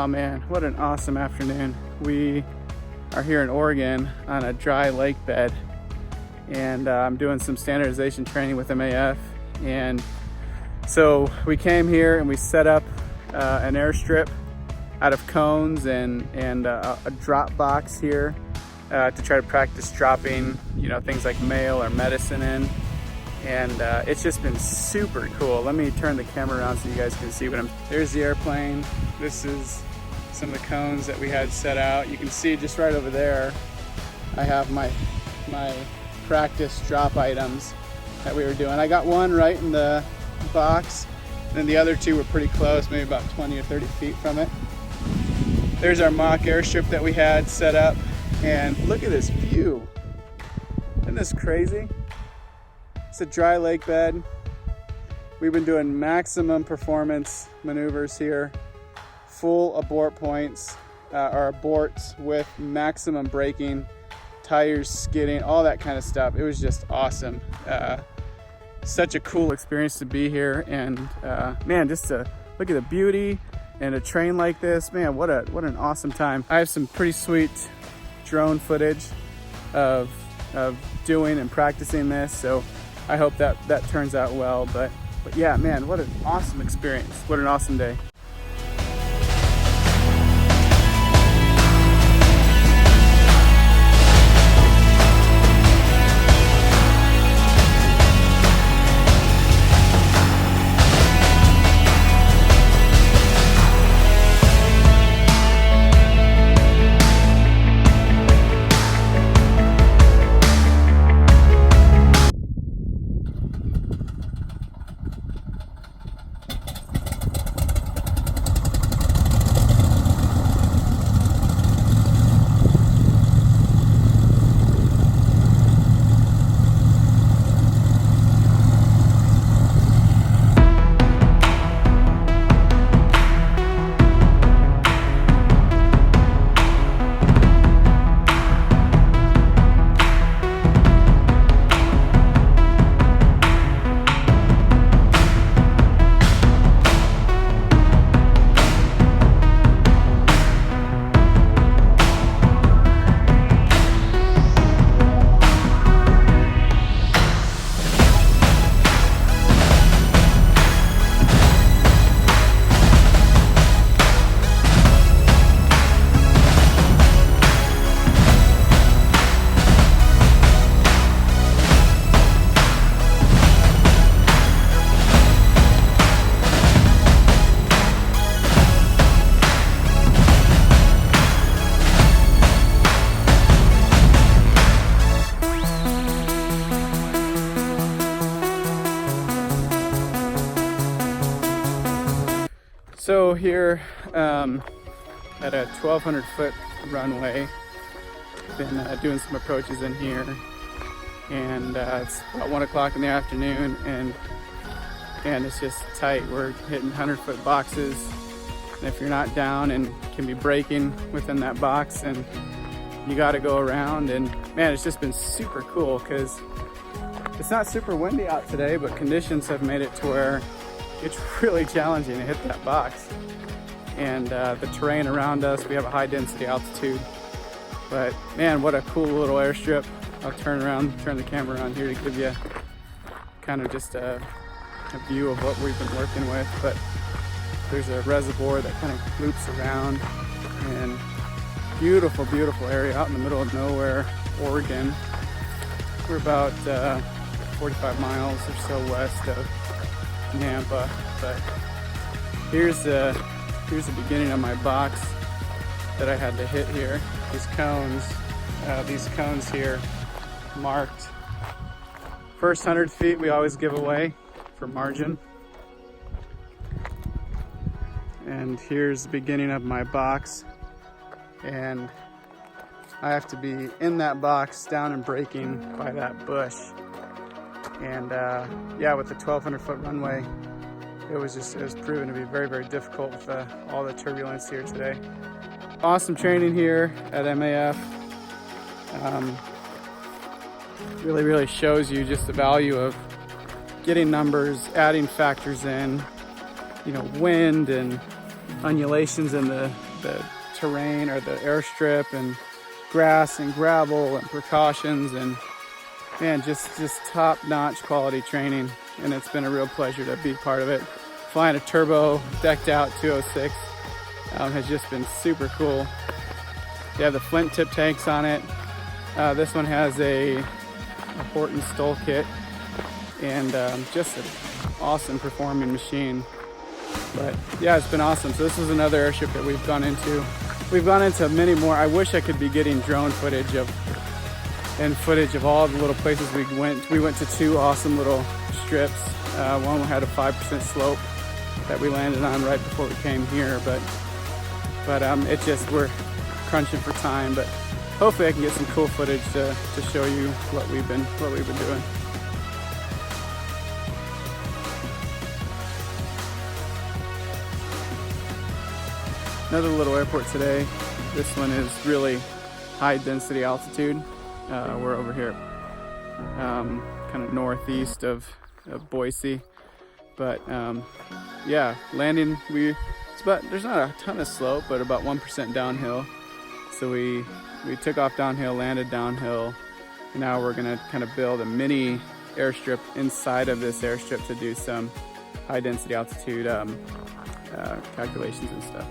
Oh man, what an awesome afternoon. We are here in Oregon on a dry lake bed, and I'm doing some standardization training with MAF. And so we came here and we set up an airstrip out of cones and a drop box here to try to practice dropping, things like mail or medicine in. And it's just been super cool. Let me turn the camera around so you guys can see there's the airplane. This is some of the cones that we had set out. You can see just right over there, I have my practice drop items that we were doing. I got one right in the box, and the other two were pretty close, maybe about 20 or 30 feet from it. There's our mock airstrip that we had set up, and look at this view. Isn't this crazy? It's a dry lake bed. We've been doing maximum performance maneuvers here, full abort points, or aborts with maximum braking, tires skidding, all that kind of stuff. It was just awesome. Such a cool experience to be here, and man, just to look at the beauty and a train like this, man, what an awesome time. I have some pretty sweet drone footage of doing and practicing this, so I hope that turns out well. But yeah, man, what an awesome experience. What an awesome day. So here at a 1,200 foot runway, been doing some approaches in here, and it's about 1 o'clock in the afternoon, and it's just tight. We're hitting 100-foot boxes, and if you're not down and can be braking within that box, and you got to go around. And man, it's just been super cool because it's not super windy out today, but conditions have made it to where it's really challenging to hit that box. And the terrain around us, we have a high density altitude. But man, what a cool little airstrip. I'll turn the camera around here to give you kind of just a view of what we've been working with. But there's a reservoir that kind of loops around, and beautiful, beautiful area out in the middle of nowhere, Oregon. We're about 45 miles or so west of Nampa, but here's the beginning of my box that I had to hit here. These cones here marked. First 100 feet we always give away for margin. And here's the beginning of my box, and I have to be in that box, down and braking by that bush. And yeah, with the 1,200 foot runway, it was proven to be very, very difficult with all the turbulence here today. Awesome training here at MAF. Really, really shows you just the value of getting numbers, adding factors in, wind and undulations in the the terrain or the airstrip and grass and gravel and precautions, and man, just top-notch quality training, and it's been a real pleasure to be part of it. Flying a turbo decked out 206 has just been super cool. They have the flint tip tanks on it. This one has a Horton Stoll kit, and just an awesome performing machine. But yeah, it's been awesome. So this is another airship that we've gone into. We've gone into many more. I wish I could be getting drone footage of all the little places we went. We went to 2 awesome little strips. One had a 5% slope that we landed on right before we came here, but it just, we're crunching for time. But hopefully I can get some cool footage to show you what we've been doing. Another little airport today. This one is really high density altitude. We're over here, kind of northeast of Boise. But yeah, landing, there's not a ton of slope, but about 1% downhill. So we took off downhill, landed downhill, and now we're gonna kind of build a mini airstrip inside of this airstrip to do some high density altitude calculations and stuff.